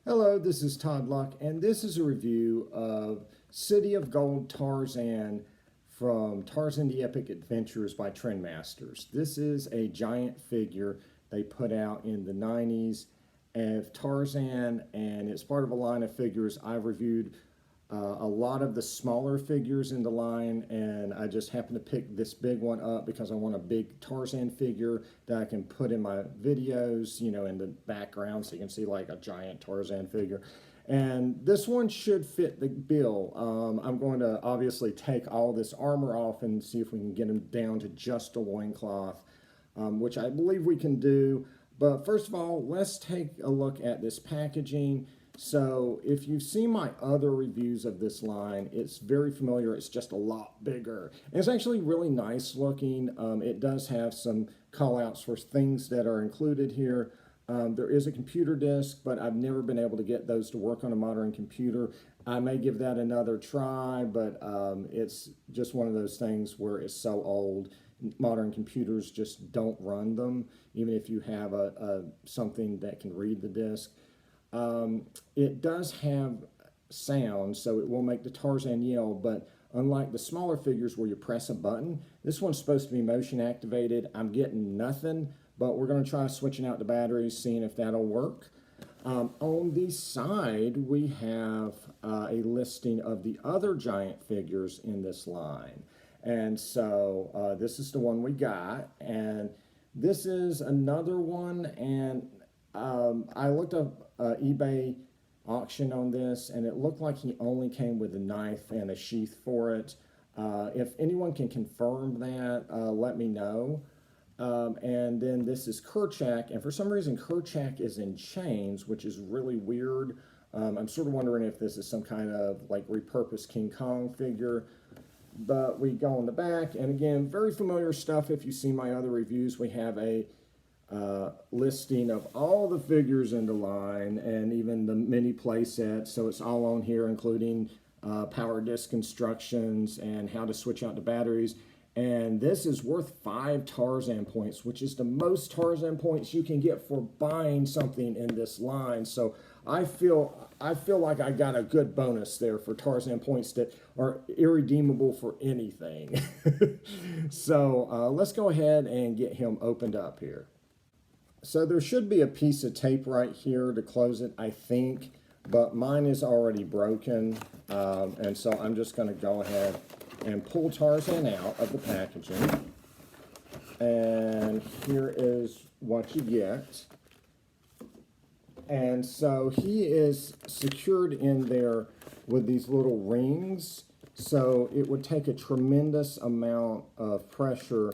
Hello, this is Todd Luck, and this is a review of City of Gold Tarzan from Tarzan the Epic Adventures by Trendmasters. This is a giant figure they put out in the 90s of Tarzan, and it's part of a line of figures. I've reviewed a lot of the smaller figures in the line, and I just happened to pick this big one up because I want a big Tarzan figure that I can put in my videos, you know, in the background so you can see like a giant Tarzan figure. And this one should fit the bill. I'm going to obviously take all this armor off and see if we can get him down to just a loincloth, which I believe we can do. But first of all, let's take a look at this packaging. So if you've seen my other reviews of this line, it's very familiar. It's just a lot bigger. And it's actually really nice looking. It does have some call outs for things that are included here. There is a computer disc, but I've never been able to get those to work on a modern computer. I may give that another try, but it's just one of those things where it's so old. Modern computers just don't run them, even if you have something that can read the disc. It does have sound, so it will make the Tarzan yell, but unlike the smaller figures where you press a button, this one's supposed to be motion activated. I'm getting nothing, but we're going to try switching out the batteries, seeing if that'll work. On the side, we have a listing of the other giant figures in this line. And so this is the one we got, and this is another one, and I looked up eBay auction on this, and it looked like he only came with a knife and a sheath for it. If anyone can confirm that, let me know. And then this is Kerchak, and for some reason Kerchak is in chains, which is really weird. I'm sort of wondering if this is some kind of like repurposed King Kong figure. But we go on the back, and again, very familiar stuff. If you see my other reviews, we have a listing of all the figures in the line and even the mini play sets. So it's all on here, including power disc instructions and how to switch out the batteries. And this is worth 5 Tarzan points, which is the most Tarzan points you can get for buying something in this line. So I feel like I got a good bonus there for Tarzan points that are irredeemable for anything. So let's go ahead and get him opened up here. So there should be a piece of tape right here to close it, I think, but mine is already broken, and so I'm just going to go ahead and pull Tarzan out of the packaging. And here is what you get. And so he is secured in there with these little rings, so it would take a tremendous amount of pressure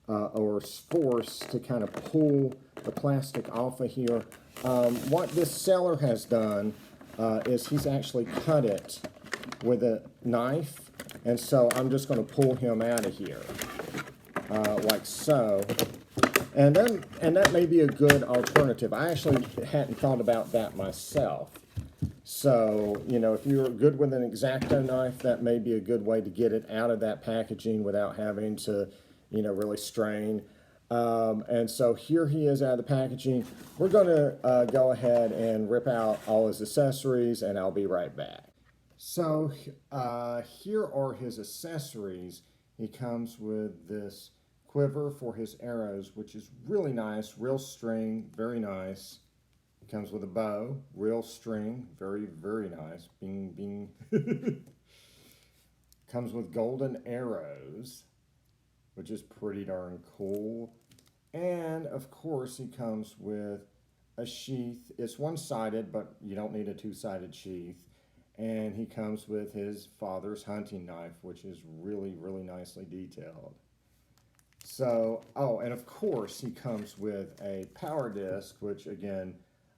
or force to kind of pull the plastic off of here. What this seller has done is he's actually cut it with a knife, and so I'm just going to pull him out of here like so. And that may be a good alternative. I actually hadn't thought about that myself. So, you know, if you're good with an X-Acto knife, that may be a good way to get it out of that packaging without having to, you know, really strain. And so here he is out of the packaging. We're going to go ahead and rip out all his accessories, and I'll be right back. So here are his accessories. He comes with this quiver for his arrows, which is really nice, real string, very nice. He comes with a bow, real string, very, very nice. Bing, bing. Comes with golden arrows, which is pretty darn cool. And of course he comes with a sheath. It's one-sided, but you don't need a two-sided sheath. And he comes with his father's hunting knife, which is really, really nicely detailed. So, oh, and of course he comes with a power disc, which again,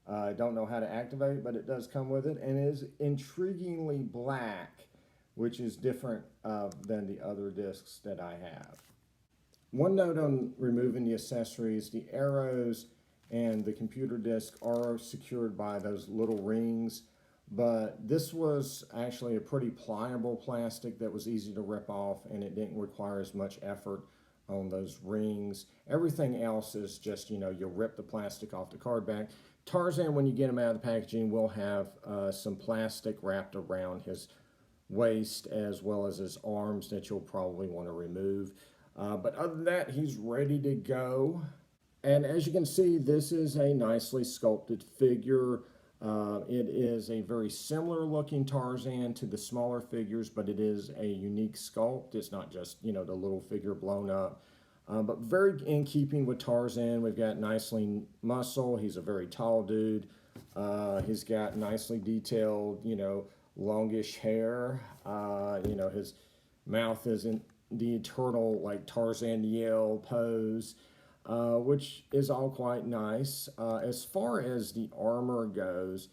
I don't know how to activate, but it does come with it, and is intriguingly black, which is different than the other discs that I have. One note on removing the accessories: the arrows and the computer disc are secured by those little rings, but this was actually a pretty pliable plastic that was easy to rip off, and it didn't require as much effort on those rings. Everything else is just, you know, you rip the plastic off the card back. Tarzan, when you get him out of the packaging, will have some plastic wrapped around his waist as well as his arms that you'll probably want to remove. But other than that, he's ready to go. And as you can see, this is a nicely sculpted figure. It is a very similar looking Tarzan to the smaller figures, but it is a unique sculpt. It's not just, the little figure blown up. But very in keeping with Tarzan. We've got nicely muscle. He's a very tall dude. He's got nicely detailed, longish hair. His mouth is in the eternal, like, Tarzan yell pose, which is all quite nice. As far as the armor goes,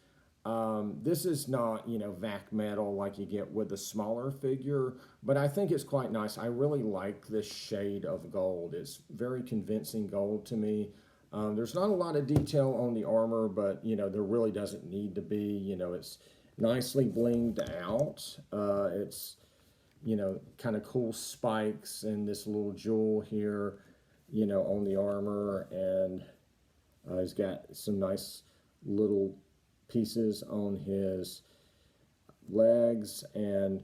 this is not, vac metal like you get with a smaller figure, but I think it's quite nice. I really like this shade of gold. It's very convincing gold to me. There's not a lot of detail on the armor, but, there really doesn't need to be. It's nicely blinged out. It's, kind of cool spikes and this little jewel here, on the armor, and he's got some nice little pieces on his legs. And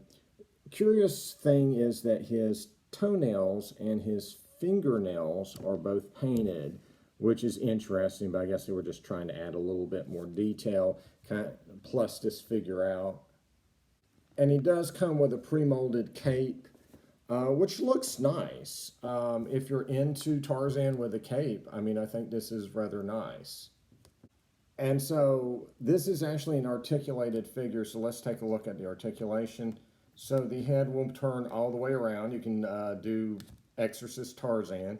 curious thing is that his toenails and his fingernails are both painted, which is interesting, but I guess they were just trying to add a little bit more detail, kind of plus this figure out. And he does come with a pre-molded cape, which looks nice. If you're into Tarzan with a cape, I think this is rather nice. And so this is actually an articulated figure, so let's take a look at the articulation. So the head will turn all the way around. You can do Exorcist Tarzan.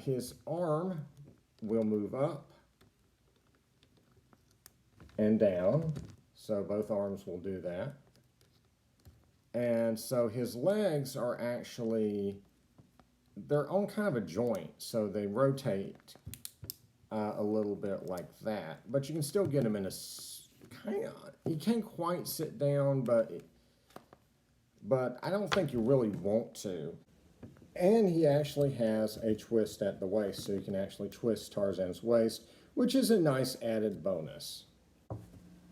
His arm will move up and down, so both arms will do that. And so his legs are actually, they're on kind of a joint, so they rotate a little bit like that. But you can still get him in a kind of, he can't quite sit down, but I don't think you really want to. And he actually has a twist at the waist, so you can actually twist Tarzan's waist, which is a nice added bonus.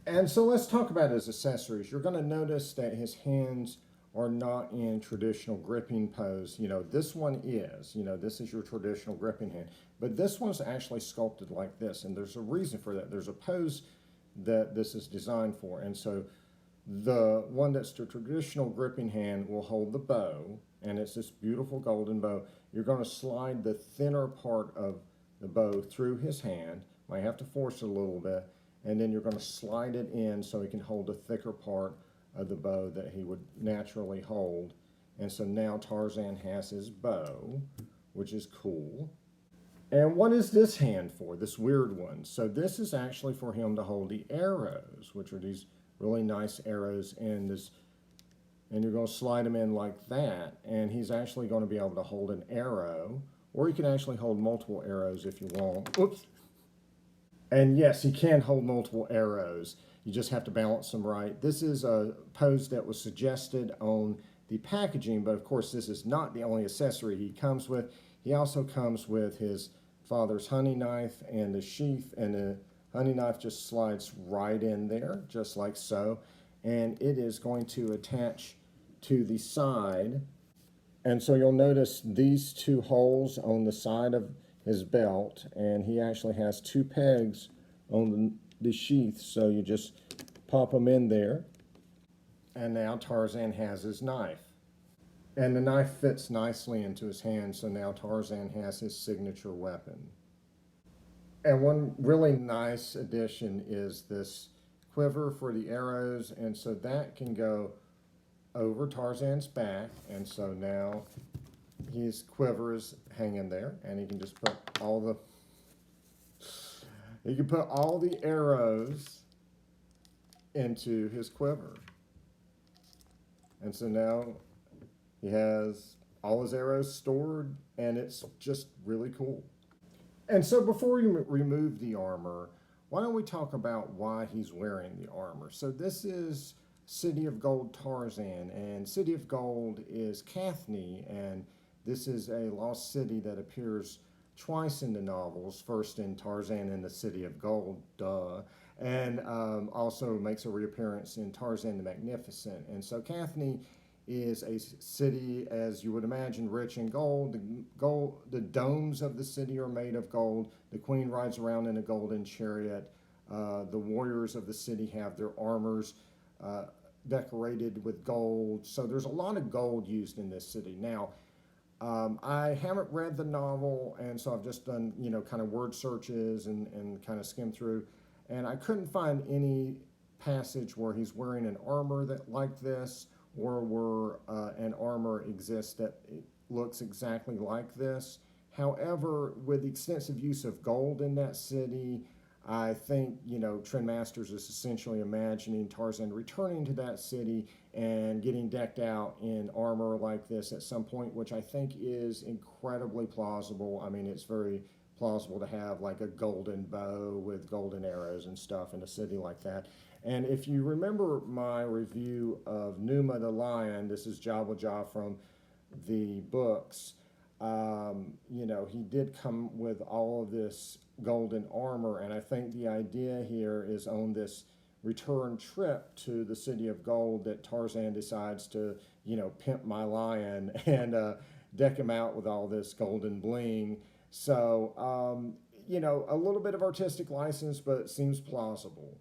And so let's talk about his accessories. You're going to notice that his hands are not in traditional gripping pose. This one is, this is your traditional gripping hand. But this one's actually sculpted like this, and there's a reason for that. There's a pose that this is designed for. And so the one that's the traditional gripping hand will hold the bow, and it's this beautiful golden bow. You're going to slide the thinner part of the bow through his hand. Might have to force it a little bit. And then you're going to slide it in so he can hold the thicker part of the bow that he would naturally hold. And so now Tarzan has his bow, which is cool. And what is this hand for, this weird one? So this is actually for him to hold the arrows, which are these really nice arrows in this. And you're going to slide them in like that. And he's actually going to be able to hold an arrow, or you can actually hold multiple arrows if you want. Oops. And yes, he can hold multiple arrows. You just have to balance them right. This is a pose that was suggested on the packaging, but of course this is not the only accessory he comes with. He also comes with his father's hunting knife and the sheath, and the hunting knife just slides right in there, just like so. And it is going to attach to the side. And so you'll notice these two holes on the side of his belt, and he actually has two pegs on the sheath, so you just pop them in there. And now Tarzan has his knife. And the knife fits nicely into his hand, so now Tarzan has his signature weapon. And one really nice addition is this quiver for the arrows, and so that can go over Tarzan's back, and so now his quiver is hanging there, and he can just put all the arrows into his quiver. And so now he has all his arrows stored, and it's just really cool. And so before you remove the armor, why don't we talk about why he's wearing the armor? So this is City of Gold Tarzan, and City of Gold is Kathni, and this is a lost city that appears twice in the novels, first in Tarzan and the City of Gold, and also makes a reappearance in Tarzan the Magnificent. And so Kathni is a city, as you would imagine, rich in gold. The domes of the city are made of gold. The queen rides around in a golden chariot. The warriors of the city have their armors decorated with gold. So there's a lot of gold used in this city. Now, I haven't read the novel, and so I've just done, kind of word searches and kind of skimmed through. And I couldn't find any passage where he's wearing an armor like this, or where an armor exists that looks exactly like this. However, with the extensive use of gold in that city, I think, Trendmasters is essentially imagining Tarzan returning to that city and getting decked out in armor like this at some point, which I think is incredibly plausible. I mean, it's very plausible to have like a golden bow with golden arrows and stuff in a city like that. And if you remember my review of Numa the Lion, this is Jabba from the books, he did come with all of this golden armor, and I think the idea here is on this return trip to the City of Gold that Tarzan decides to, pimp my lion and deck him out with all this golden bling. So, a little bit of artistic license, but it seems plausible.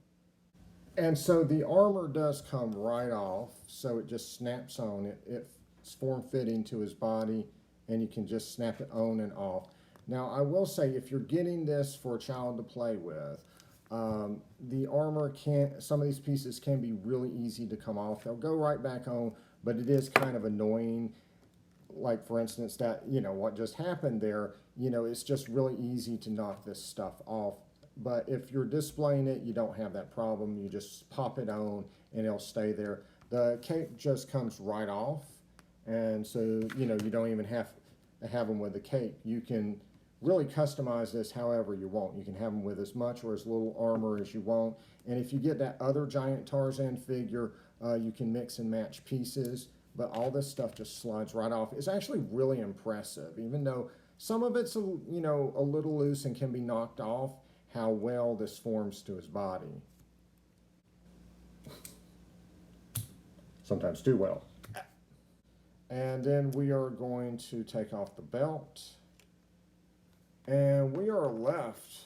And so the armor does come right off, so it just snaps on. It's form-fitting to his body, and you can just snap it on and off. Now, I will say, if you're getting this for a child to play with, the armor some of these pieces can be really easy to come off. They'll go right back on, but it is kind of annoying. Like, for instance, that, what just happened there, it's just really easy to knock this stuff off. But if you're displaying it, you don't have that problem. You just pop it on and it'll stay there. The cape just comes right off. And so, you don't even have to have them with the cape. You can really customize this however you want. You can have them with as much or as little armor as you want. And if you get that other giant Tarzan figure, you can mix and match pieces. But all this stuff just slides right off. It's actually really impressive, even though some of it's a little loose and can be knocked off, how well this forms to his body. Sometimes too well. And then we are going to take off the belt. And we are left,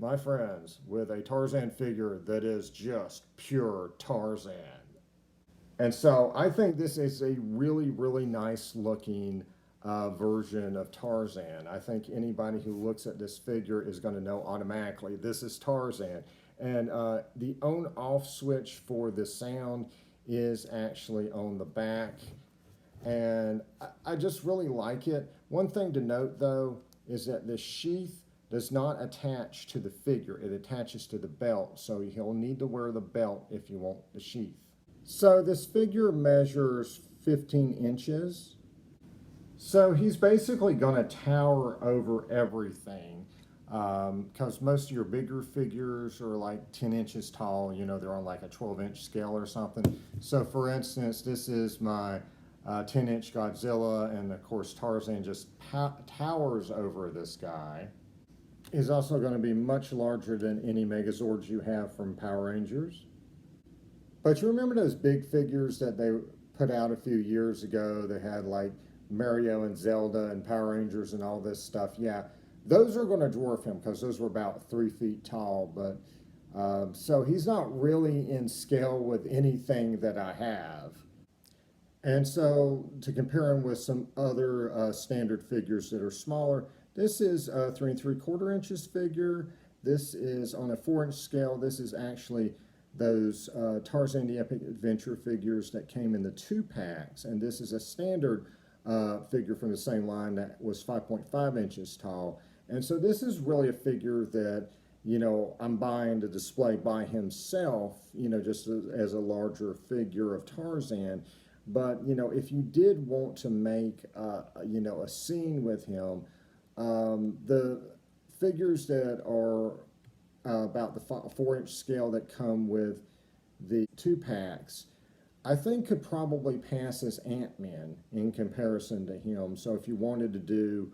my friends, with a Tarzan figure that is just pure Tarzan. And so I think this is a really, really nice looking version of Tarzan. I think anybody who looks at this figure is going to know automatically this is Tarzan. And the on-off switch for the sound is actually on the back. And I just really like it. One thing to note, though, is that the sheath does not attach to the figure. It attaches to the belt. So he'll need to wear the belt if you want the sheath. So this figure measures 15 inches. So he's basically going to tower over everything, because most of your bigger figures are like 10 inches tall. They're on like a 12-inch scale or something. So for instance, this is my 10-inch Godzilla, and of course Tarzan just towers over this guy. He's also going to be much larger than any Megazords you have from Power Rangers. But you remember those big figures that they put out a few years ago? They had like Mario and Zelda and Power Rangers and all this stuff. Yeah, those are going to dwarf him because those were about 3 feet tall. But so he's not really in scale with anything that I have. And so to compare him with some other standard figures that are smaller, this is a 3 3/4 inches figure. This is on a 4-inch scale. This is actually those Tarzan the Epic Adventure figures that came in the 2-packs. And this is a standard figure from the same line that was 5.5 inches tall. And so this is really a figure that, I'm buying to display by himself, just as a larger figure of Tarzan. But, if you did want to make, a scene with him, the figures that are about the 4-inch scale that come with the 2-packs, I think could probably pass as Ant-Man in comparison to him. So if you wanted to do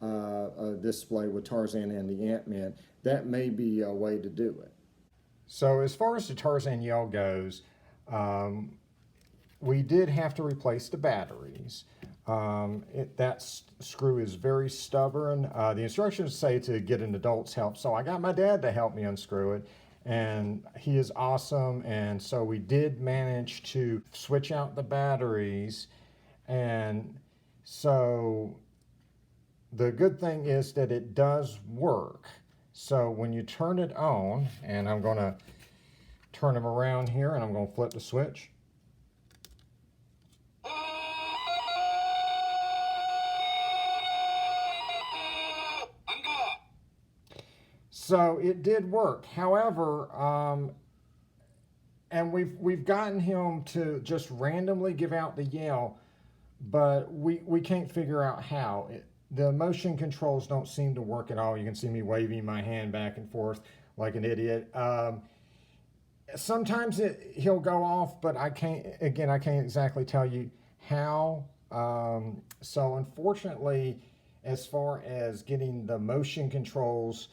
a display with Tarzan and the Ant-Man, that may be a way to do it. So as far as the Tarzan yell goes, we did have to replace the batteries. That screw is very stubborn. The instructions say to get an adult's help, so I got my dad to help me unscrew it, and he is awesome. And so we did manage to switch out the batteries, and so the good thing is that it does work. So when you turn it on, and I'm going to turn him around here, and I'm going to flip the switch. So it did work. However, and we've gotten him to just randomly give out the yell, but we can't figure out how. The motion controls don't seem to work at all. You can see me waving my hand back and forth like an idiot. Sometimes he'll go off, but I can't exactly tell you how. So unfortunately, as far as getting the motion controls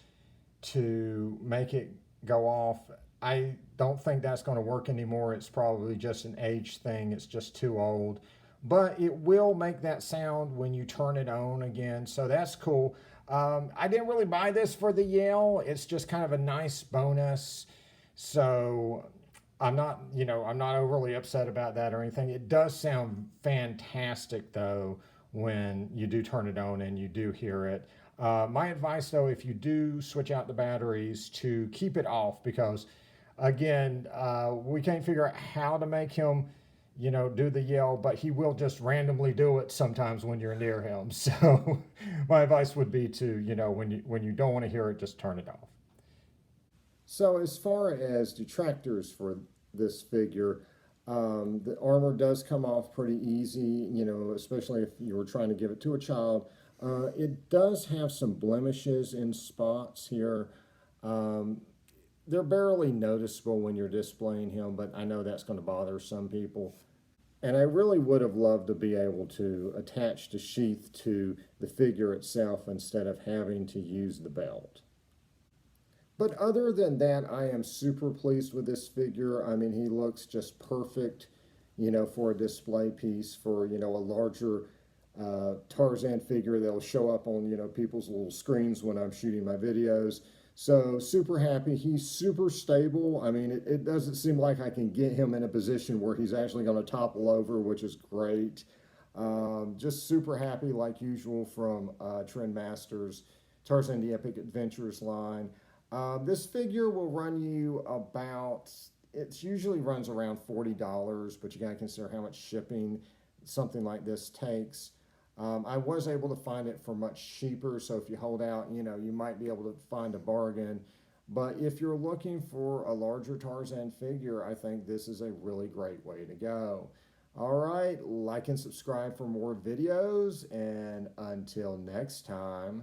to make it go off, I don't think that's going to work anymore. It's probably just an age thing. It's just too old. But it will make that sound when you turn it on again, so that's cool. I didn't really buy this for the yell. It's just kind of a nice bonus. So I'm not overly upset about that or anything. It does sound fantastic though when you do turn it on and you do hear it. My advice though, if you do switch out the batteries, to keep it off, because again, we can't figure out how to make him, do the yell, but he will just randomly do it sometimes when you're near him. So my advice would be to, when you don't want to hear it, just turn it off. So as far as detractors for this figure, the armor does come off pretty easy, especially if you were trying to give it to a child. It does have some blemishes in spots here. They're barely noticeable when you're displaying him, but I know that's going to bother some people. And I really would have loved to be able to attach the sheath to the figure itself instead of having to use the belt. But other than that, I am super pleased with this figure. I mean, he looks just perfect, for a display piece, for, a larger Tarzan figure that'll show up on, people's little screens when I'm shooting my videos. So super happy. He's super stable. I mean, it doesn't seem like I can get him in a position where he's actually going to topple over, which is great. Just super happy like usual from Trendmasters, Tarzan the Epic Adventures line. This figure will run you about, it usually runs around $40, but you got to consider how much shipping something like this takes. I was able to find it for much cheaper, so if you hold out, you might be able to find a bargain. But if you're looking for a larger Tarzan figure, I think this is a really great way to go. All right, like and subscribe for more videos, and until next time.